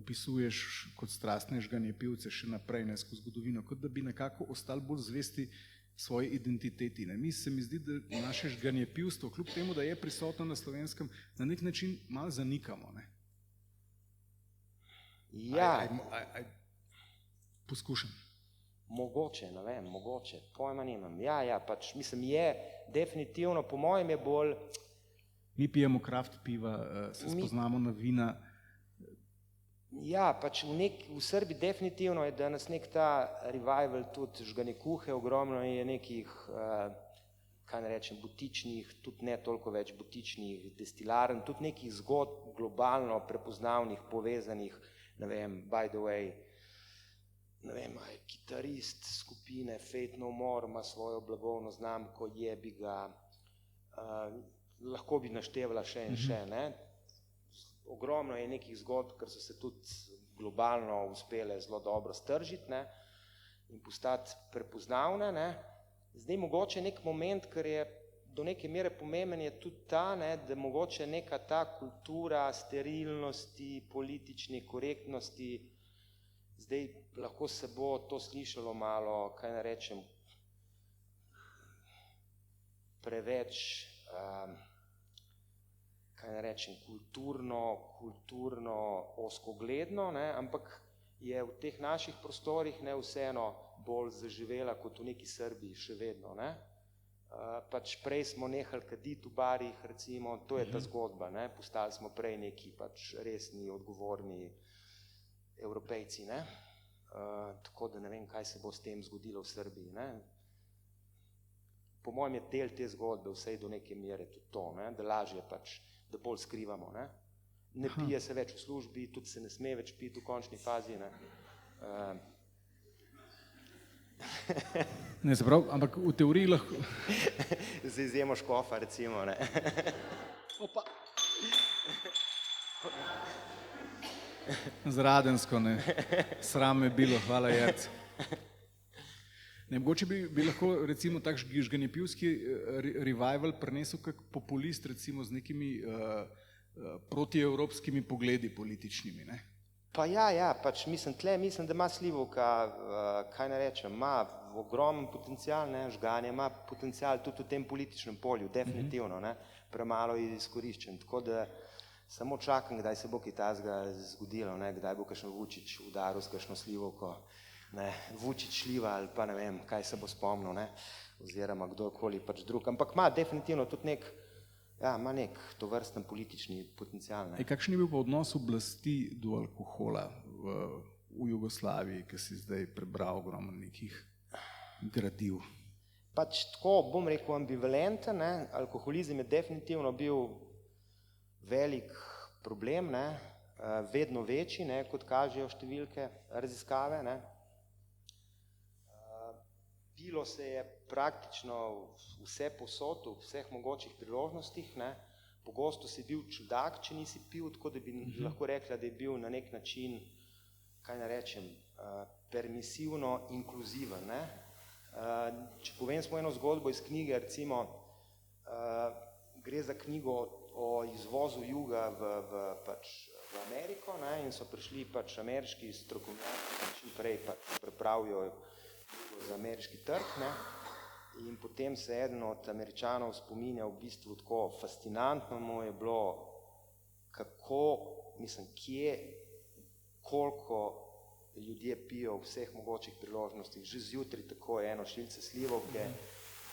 opisuješ kot strastne žganje pivce še naprej, ne, skozi zgodovino, kot da bi nekako ostali bolj zvesti svoji identiteti, ne. Se mi zdi, da naše žganje pivstvo, kljub temu, da je prisotno na Slovenskem, na nek način malo zanikamo, ne. Ja. Poskušam. Mogoče, ne vem, mogoče, pojma nimam. Ja, pač mislim, je definitivno, po mojem je bolj. Mi pijemo kraft piva, se spoznamo na vina. Ja, pač v Srbiji definitivno je danes nek ta revival tudi žgane kuhe, ogromno je nekih, kaj ne rečem, butičnih, tudi ne toliko več butičnih destilarn, tudi nekih zgodb globalno prepoznavnih, povezanih, ne vem, by the way, ne vem, kitarist skupine Faith No More ima svojo blagovno znamko, jebi ga, lahko bi naštevala še in še, ne. ogromno je nekih zgodb, ker so se tudi globalno uspele zelo dobro stržiti, ne, in postati prepoznavne, ne. Zdaj mogoče nek moment, ker je do neke mere pomemben, je tudi ta, ne, da mogoče neka ta kultura sterilnosti, politične korektnosti, zdaj lahko se bo to slišalo malo, kaj ne rečem, preveč, kaj ne rečem, kulturno ozkogledno, ne, ampak je v teh naših prostorih ne vseeno bolj zaživela kot v neki Srbiji še vedno, ne. Pač prej smo nehali kaditi v barih, recimo, to je ta zgodba, ne, postali smo prej neki pač resni, odgovorni Evropejci, ne. Tako da ne vem, kaj se bo s tem zgodilo v Srbiji, ne. Po mojem je del te zgodbe vsej do neke mere tudi to, ne, da lažje pač, da bolj skrivamo, ne. Ne pije se več v službi, tudi se ne sme več piti v končni fazi, ne. Ne, se pravi, ampak v teoriji lahko... Z izjemo škofa, recimo, ne. Opa. Zradensko, ne. Sram me bilo, hvala Jerc. Ne, mogoče bi lahko recimo tak žganjepivski revival prinesel kak populist recimo z nekimi protievropskimi pogledi političnimi, ne? Pa ja, pač mislim, da ima Slivovka, kaj ne rečem, ima ogromen potencial, ne, žganje ima potencial tudi v tem političnem polju, definitivno, ne, premalo je izkoriščen, tako da samo čakam, kdaj se bo kaj takega zgodilo, ne, kdaj bo kakšen Vučić udaril s kakšno Slivovko, ne, Vučić Šljiva ali pa ne vem, kaj se bo spomnil, ne, oziroma kdorkoli pač drug, ampak ima definitivno tudi ima nek tovrsten politični potencial, ne. Kakšen je bil pa odnos oblasti do alkohola v Jugoslaviji, ki si zdaj prebral ogromno nekih gradiv? Pač tako, bom rekel, ambivalenten, ne, alkoholizem je definitivno bil velik problem, ne, vedno večji, ne, kot kažejo številke, raziskave, ne. Pilo se je praktično vse posod, v vseh mogočih priložnostih, ne. Pogosto si bil čudak, če nisi pil, tako da bi lahko rekla, da je bil na nek način, kaj ne rečem, permisivno inkluziven, ne. Če povem smo eno zgodbo iz knjige, recimo, gre za knjigo o izvozu juga v Ameriko, ne, in so prišli pač ameriški strokovnjaki, ki čim prej pač pripravijo za ameriški trg, ne, in potem se eden od Američanov spominja v bistvu tako fascinantno mu je bilo, kako, mislim, kje, koliko ljudje pijo v vseh mogočih priložnostih, že zjutraj tako eno šilce slivovke,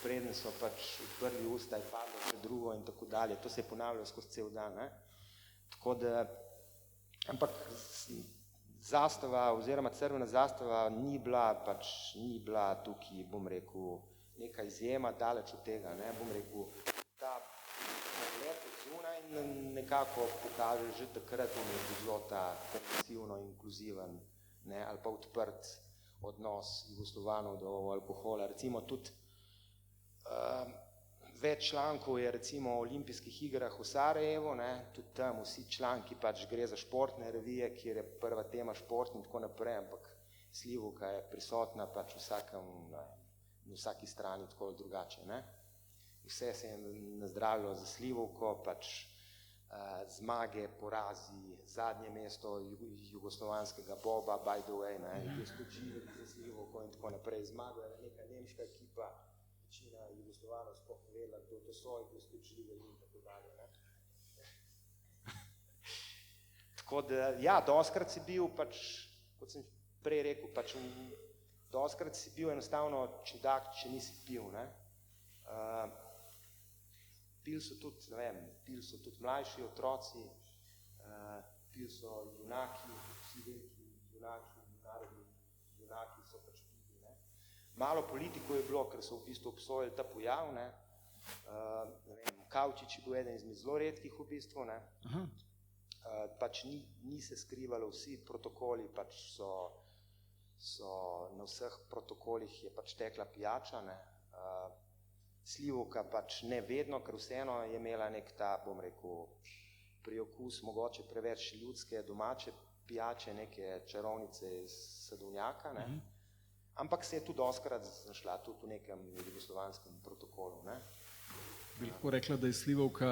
preden so pač odprli usta, je padlo še drugo in tako dalje, to se je ponavljalo skozi cel dan, ne. Tako da, ampak zastava oziroma crvena zastava ni bila tukaj, bom rekel, neka izjema, daleč od tega, ne, bom rekel, ta pogled od zunaj nekako pokaže že takrat, bom rekel, zelo ta permisivno inkluziven, ne, ali pa odprt odnos Jugoslovanov do alkohola, recimo tudi več člankov je recimo o olimpijskih igrah v Sarajevu, ne, tudi tam vsi članki pač gre za športne revije, kjer je prva tema šport in tako naprej, ampak Slivovka je prisotna pač na vsaki strani tako drugače, ne. Vse se je nazdravilo za Slivovko, pač zmage, porazi, zadnje mesto jugoslovanskega boba, by the way, ne, je stočili za Slivovko in tako naprej, zmagala je neka nemška ekipa, večina Jugoslovanov sploh ne vedela, kdo to so, ki so živeli in tako dalje, ne. Tako da, ja, dostkrat si bil pač, kot sem prej rekel, pač dostkrat si bil enostavno čudak, če nisi pil, ne. Pil so tudi, ne vem, pil so tudi mlajši otroci, pil so junaki, vsi veliki junaki, narodni junaki so pač pili, ne. Malo politikov je bilo, ker so v bistvu obsojali ta pojav, ne. Ne vem, Kavčič je bil eden izmed zelo redkih v bistvu, ne. Pač ni se skrivalo, vsi protokoli pač so na vseh protokolih je pač tekla pijača, ne. Slivovka pač ne vedno, ker vseeno je imela nek ta, bom rekel, priokus mogoče preveč ljudske, domače pijače, neke čarovnice iz sadovnjaka, ne. Ampak se je tudi doskrat znašla tudi v nekem jugoslovanskem protokolu, ne. Bi lahko rekla, da je slivovka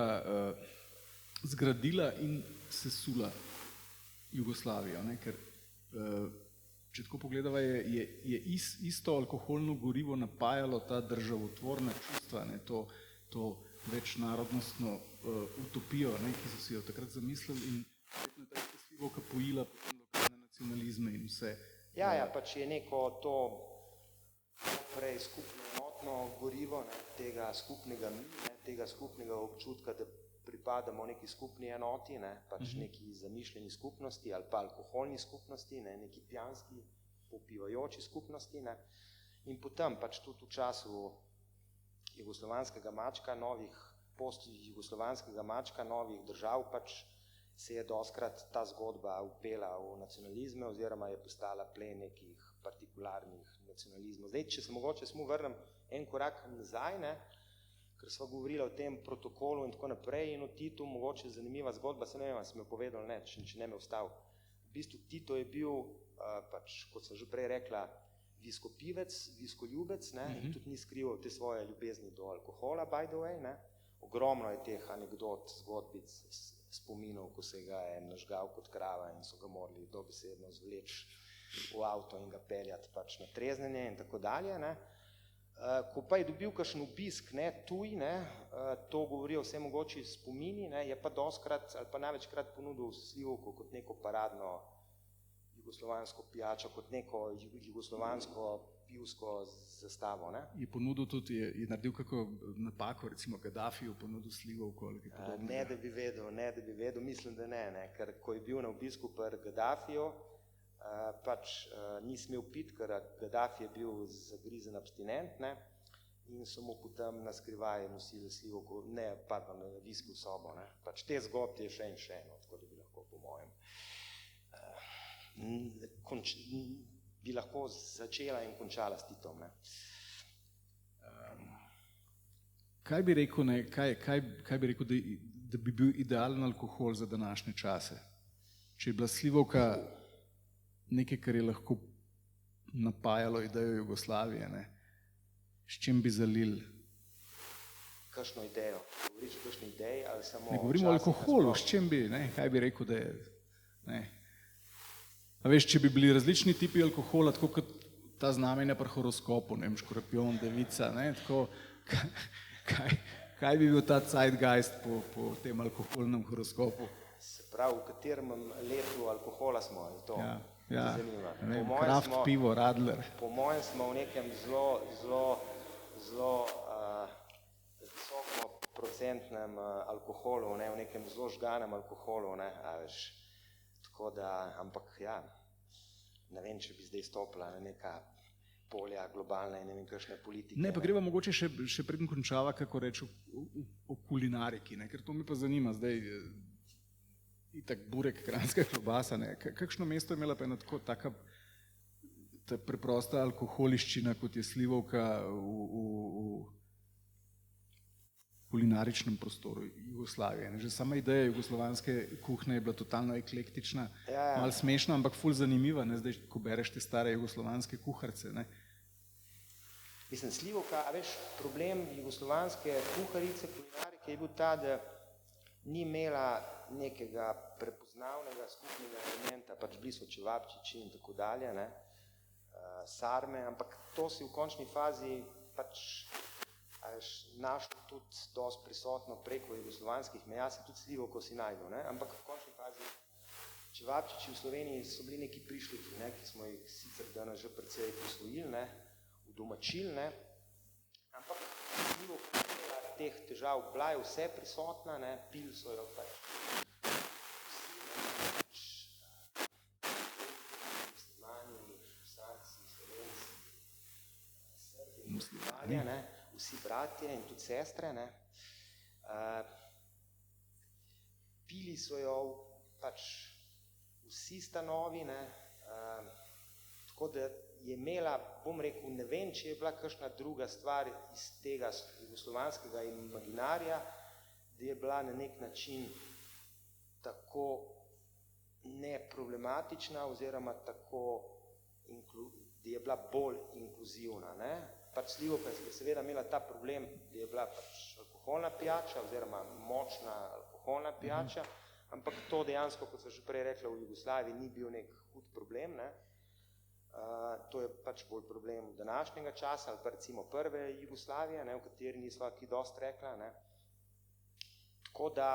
zgradila in sesula Jugoslavijo, ne? Ker če tako pogledava, je isto alkoholno gorivo napajalo ta državotvorna čustva, ne? To večnarodnostno utopijo, ne? Ki so si jo takrat zamislili in je ta ista slivovka pojila potem lokalne nacionalizme in vse. Ja, pač je neko to prej skupno enotno gorivo, ne? Tega skupnega ne? Tega skupnega občutka, da pripadamo neki skupni enoti, ne? Pač neki zamišljeni skupnosti ali pa alkoholni skupnosti, ne? Neki pijanski, popivajoči skupnosti, ne? In potem pač tudi v času jugoslovanskega mačka, post-jugoslovanskega mačka, novih držav, pač se je doskrat ta zgodba upela v nacionalizme oziroma je postala plen nekih partikularnih nacionalizmov. Zdaj, če se mogoče samo vrnem en korak nazaj, ne? Ker sva govorila o tem protokolu in tako naprej in o Titu, mogoče zanimiva zgodba, se ne vem, sem jo povedal, ne, če ne me vstal. V bistvu Tito je bil, pač, kot sem že prej rekla, viskopivec, viskoljubec, ne, in tudi ni skrival te svoje ljubezni do alkohola, by the way, ne. Ogromno je teh anekdot, zgodbic, spominov, ko se ga je nažgal kot krava in so ga morali dobesedno zvleči v avto in ga peljati pač na treznjenje in tako dalje, ne. Ko pa je dobil kakšen obisk, ne, tuj, ne, to govorijo vse mogoči spomini, ne, je pa doskrat ali pa največkrat ponudil slivovko kot neko paradno jugoslovansko pijačo, kot neko jugoslovansko pivsko zastavo, ne. Je ponudil tudi, je naredil kako napako, recimo Gaddafiju ponudil slivovko ali kaj podobnega? Ne, da bi vedel, mislim, da ne, ker ko je bil na obisku pri Gaddafiju, pač ni smel piti, ker Gaddafi je bil zagrizen abstinent, ne, in so mu potem na skrivaj nosili slivovko, viski v sobo, ne. Pač te zgodbe je še in še eno, tako da bi lahko po mojem bi lahko začela in končala s Titom, ne. Kaj bi rekel, ne, kaj bi rekel, da bi bil idealen alkohol za današnje čase? Če je bila slivovka nekaj, kar je lahko napajalo idejo Jugoslavije, ne? S čim bi zalili? Kakšno idejo? Govoriš o kakšni ideji ali samo... Ne govorimo o alkoholu, s čim bi, ne? Kaj bi rekel, da je... Ne? A veš, če bi bili različni tipi alkohola, tako kot ta znamenja pri horoskopu, ne vem, škorpion, devica, ne, tako, kaj bi bil ta zeitgeist po tem alkoholnem horoskopu? Se pravi, v katerem letu alkohola smo, je to? Ja, zanima. Ne vem, Kraft, pivo, Radler. Po mojem smo v nekem zelo visoko procentnem alkoholu, ne, v nekem zelo žganem alkoholu, ne, a veš. Tako da, ampak ja, ne vem, če bi zdaj stopila na neka polja globalne in ne vem kakšne politike. Ne, pa greva mogoče še predtem končava, kako reči, o kulinariki, ne, ker to mi pa zanima zdaj, itak burek, kranjska klobasa, ne, kakšno mesto je imela pa ena tako taka ta preprosta alkoholiščina, kot je slivovka v kulinaričnem prostoru Jugoslavije. Že sama ideja jugoslovanske kuhne je bila totalno eklektična, malo smešna, ampak ful zanimiva, ne, zdaj, ko bereš te stare jugoslovanske kuharce, ne. Mislim, slivovka, a veš, problem jugoslovanske kuharice, kulinarike je bil ta, da ni imela nekega prepoznavnega skupnega elementa, pač bili so čevapčiči in tako dalje, ne, sarme, ampak to si v končni fazi pač našlo tudi dosti prisotno preko jugoslovanskih meja, se tudi slivovko si najdel, ne? Ampak v končni fazi čevapčiči v Sloveniji so bili neki prišleki, ne? Ki smo jih sicer danes že precej posvojili, ne? Udomačili, ne? Ampak slivovka imela teh težav, bila je vse prisotna, ne? Pili so jo pač muslimani, šusanci, slovenci, Srbi, muslimani, ne? Vsi bratje in tudi sestre, ne, pili so jo pač vsi stanovi, ne, tako da je imela, bom rekel, ne vem, če je bila kakšna druga stvar iz tega jugoslovanskega imaginarija, da je bila na nek način tako neproblematična oziroma tako, da je bila bolj inkluzivna. Ne? Pač slivovka je seveda imela ta problem, da je bila pač alkoholna pijača oziroma močna alkoholna pijača, ampak to dejansko, kot sem že prej rekla, v Jugoslaviji ni bil nek hud problem. Ne? To je pač bolj problem današnjega časa ali pa recimo prve Jugoslavije, ne, v kateri nisva ki dost rekla. Ne. Tako da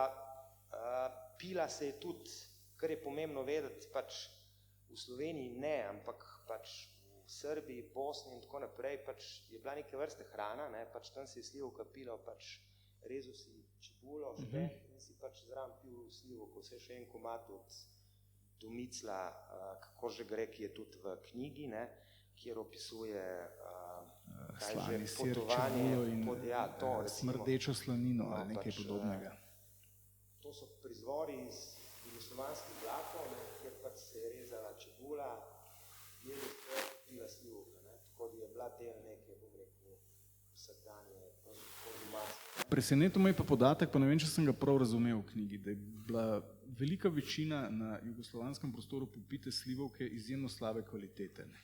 pila se je tudi, kar je pomembno vedeti, pač v Sloveniji ne, ampak pač v Srbiji, Bosni in tako naprej, pač je bila neke vrste hrana, ne, pač tam se je slivovka pila, pač rezal si čebulo, špeh in si pač zraven pil slivovko, vse še en komad od Domicla, kako že gre, ki je tudi v knjigi, ne, kjer opisuje slani sir, čebulo in smrdečo slanino ali nekaj podobnega. To so prizvori iz jugoslovanskih vlakov, ne, kjer pač se je rezala čebula, jedel spet, pila slivovka, ne, tako da je bila del neke, bom rekel, vsakdanje konzumacije. Presenetil me je pa podatek, pa ne vem, če sem ga prav razumel v knjigi, da je bila velika večina na jugoslovanskem prostoru popite slivovke izjemno slabe kvalitete. Ne?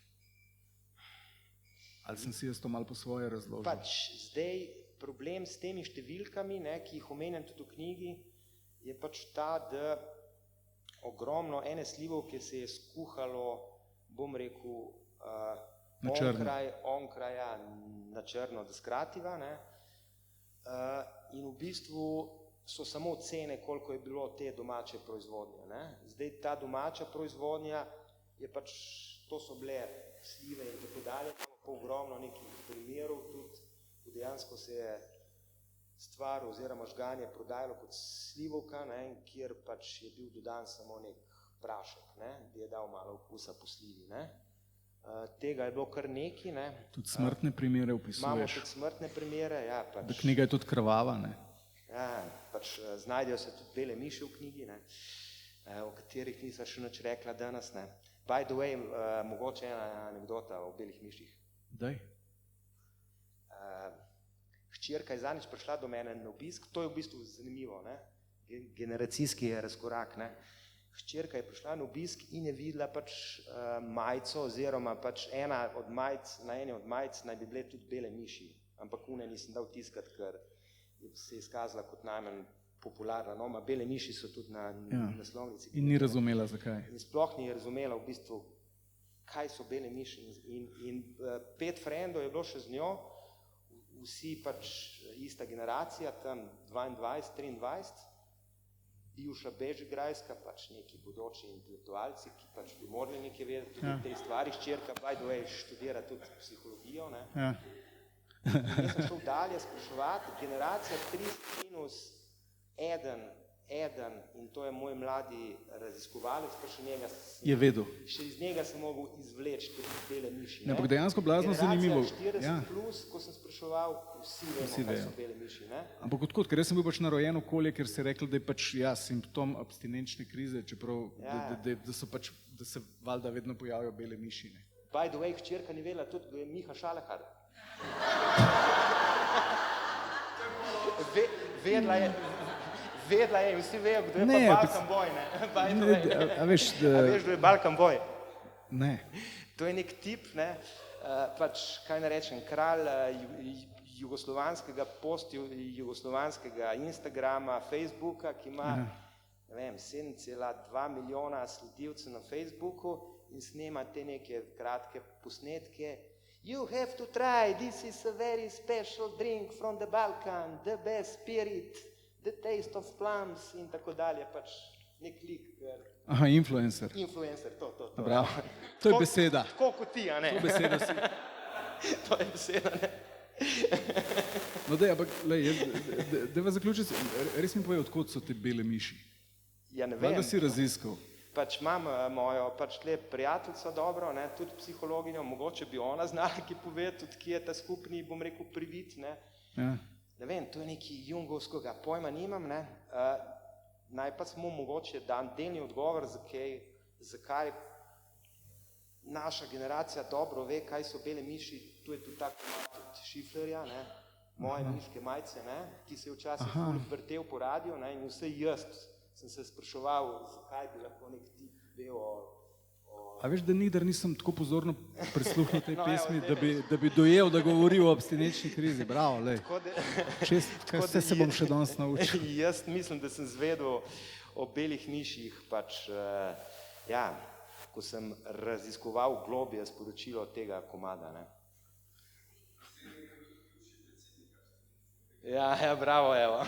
Ali sem si jaz to malo po svoje razložil? Pač zdaj problem s temi številkami, ne, ki jih omenjam tudi v knjigi, je pač ta, da ogromno ene slivovke se je skuhalo, bom rekel, onkraj, na črno, da skrativa, ne, in v bistvu so samo cene, koliko je bilo te domače proizvodnje. Ne. Zdaj ta domača proizvodnja je pač, to so bile slive in tako dalje, pa ogromno nekih primerov tudi, dejansko se je stvar oziroma žganje prodajalo kot slivovka, ne, kjer pač je bil dodan samo nek prašek, ne, bi je dal malo okusa po slivi. Ne. Tega je bilo kar nekaj. Ne. Tudi smrtne primere opisuješ. Imamo tudi smrtne primere, ja. Pač, da knjiga je tudi krvava, ne? Ja, pač znajdejo se tudi bele miši v knjigi, ne, o katerih nisem še nič rekla danes. Ne. By the way, mogoče ena anekdota o belih miših. Daj. Hčerka je zadnjič prišla do mene na obisk, to je v bistvu zanimivo, ne, generacijski razkorak. Ne. Hčerka je prišla na obisk in je videla pač majico oziroma pač na eni od majic naj bi bile tudi bele miši, ampak une nisem dal tiskati, ker se je izkazala kot najmanj popularna. No, bele miši so tudi na naslovnici. In ni razumela, zakaj. In sploh ni razumela v bistvu, kaj so bele miši. In 5 frendov je bilo še z njo, vsi pač ista generacija, tam 22, 23, Juša Bežigrajska, pač neki bodoči intelektualci, ki pač bi morali nekaj vedeti tudi te stvari. Hčerka, by the way, študira tudi psihologijo. Ne. Ja. Jaz sem šel dalje spraševati, generacija 3 minus 1, in to je moj mladi raziskovalec, pa še njega je vedel. Še iz njega sem mogel izvleči tudi bele miši. Ne, ampak dejansko blazno zanimivo. Generacija 40 plus, ko sem spraševal, vsi vemo, kaj so bele miši. Ne? Ampak odkot, ker jaz sem bil pač narojen okolje, ker se je reklo, da je pač simptom abstinenčne krize, čeprav da so pač, da se valjda vedno pojavijo bele miši. Ne? By the way, hčerka ni vedela tudi, da je Miha Šalehar. Vedla je in vsi vejo, kdo je pa Balkan Boy, ne? A veš, kdo je Balkan Boy? Ne. To je nek tip, ne, pač, kaj ne rečem, kralj jugoslovanskega jugoslovanskega Instagrama, Facebooka, ki ima, ne vem, 7,2 milijona sledilcev na Facebooku in snema te neke kratke posnetke. You have to try, this is a very special drink from the Balkan, the best spirit, the taste of plums in tako dalje, pač nek lik. Aha, influencer. Influencer, to. Bravo. To je beseda. Tako kot ti, a ne? To beseda si. To je beseda, ne? No dej, ampak, dajva zaključiti, res mi povej, odkot so te bele miši? Ja, ne vem. Valjda si raziskal. Pač imam mojo pač tle prijateljico dobro, ne, tudi psihologinjo, mogoče bi ona znala ki povedati, tudi ki je ta skupni, bom rekel, privid, ne. Ja. Ne vem, to je neki jungovskega pojma nimam, ne. Naj pa smo mogoče dan delni odgovor, zakaj naša generacija dobro ve, kaj so bele miši, tu je tudi tako od Šiflerja, ne, moje miške majice, ne, ki se je včasih ful vrtel po radiju, ne, in vse jaz sem se spraševal, zakaj bi lahko nek tip bil A veš, da nikdar nisem tako pozorno prisluhnil tej No, pesmi, evo, da bi dojel, da govori o abstinenčni krizi. Bravo, lej. Tako da, Kaj vse se bom še danes naučil. jaz mislim, da sem zvedel o belih miših, pač, ja, ko sem raziskoval globje sporočilo tega komada. Ne. Ja, bravo, evo.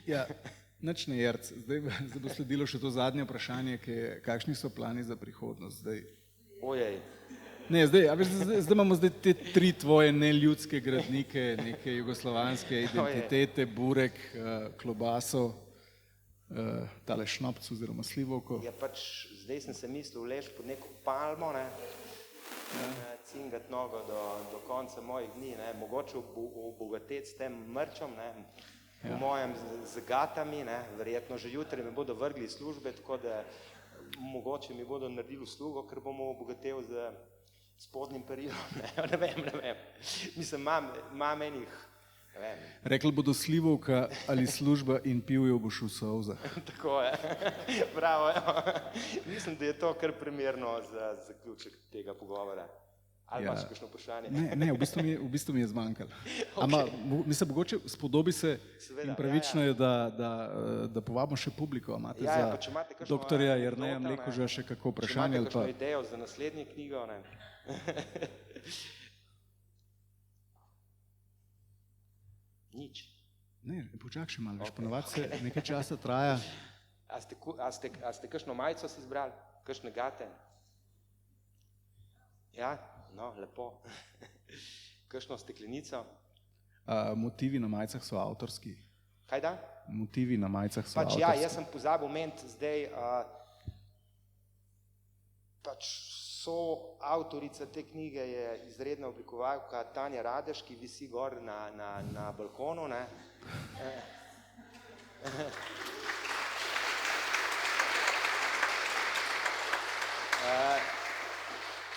Ja, nič ne, Jerc. Zdaj bo sledilo še to zadnje vprašanje, ki je, kakšni so plani za prihodnost zdaj? Ojej. Ne, zdaj imamo te tri tvoje neljudske gradnike, neke jugoslovanske identitete, burek, klobaso, tale šnopc oziroma slivovko. Ja, pač zdaj sem se mislil lež pod neko palmo, ne, cingat nogo do konca mojih dni, ne, mogoče obogateti s tem mrčom, ne, v mojem z gatami, ne, verjetno že jutri me bodo vrgli iz službe, tako da mogoče mi bodo naredili uslugo, ker bomo obogatel z spodnjim perilom, ne vem. Mislim, imam enih, ne vem. Rekli bodo slivovka ali služba in pivjo boš v solzah. Tako je, bravo, mislim, da je to kar primerno za zaključek tega pogovora. Ali imaš kakšno vprašanje? Ne, v bistvu mi je zmanjkalo. Mislim, mogoče spodobi se in pravično je, da povabimo še publiko. Imate za doktorja Jerneja Mlekuža še kako vprašanje? Če imate kakšno idejo za naslednjo knjigo? Ne? Nič. Ne, počak še malo, veš, ponovadi se nekaj časa traja. A ste kakšno majico si izbrali? Kakšne gate? Ja, no, lepo. Kakšno steklenico? Motivi na majicah so avtorski. Kaj da? Motivi na majicah so avtorski. Ja, jaz sem pozabil omeniti zdaj, pač avtorica te knjige je izredna oblikovalka Tanja Radeš, ki visi gor na balkonu, ne.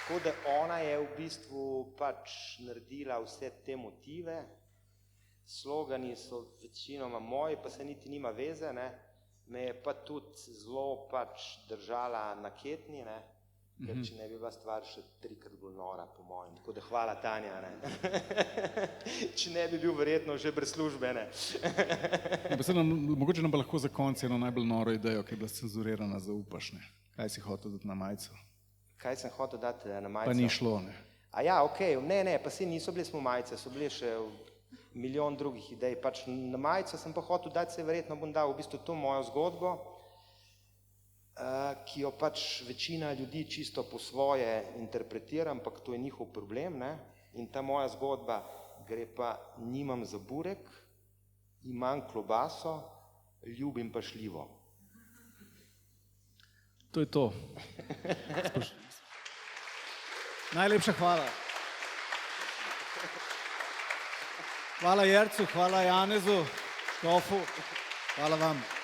Tako da ona je v bistvu pač naredila vse te motive, slogani so večinoma moji, pa se niti nima veze, ne, me je pa tudi zelo pač držala na ketni, ne, ker če ne bi bila stvar še 3-krat bolj nora, po mojem, tako da hvala Tanja, ne, če ne bi bil verjetno že brez službe, ne. Mogoče nam pa lahko za konec eno najbolj noro idejo, ki je bila scenzurirana, zaupaš, ne, kaj si hotel dati na majico? Kaj sem hotel dati na majico? Pa ni šlo, ne. A ja, okej, ne, pa si niso bili smo majice, so bili še milijon drugih idej, pač na majico sem pa hotel dati, se verjetno bom dal v bistvu to mojo zgodbo, ki jo pač večina ljudi čisto po svoje interpretira, ampak to je njihov problem, ne, in ta moja zgodba gre pa, nimam za burek, imam klobaso, ljubim pa šljivo. To je to. Najlepša hvala. Hvala Jercu, hvala Janezu, Štofu, hvala vam.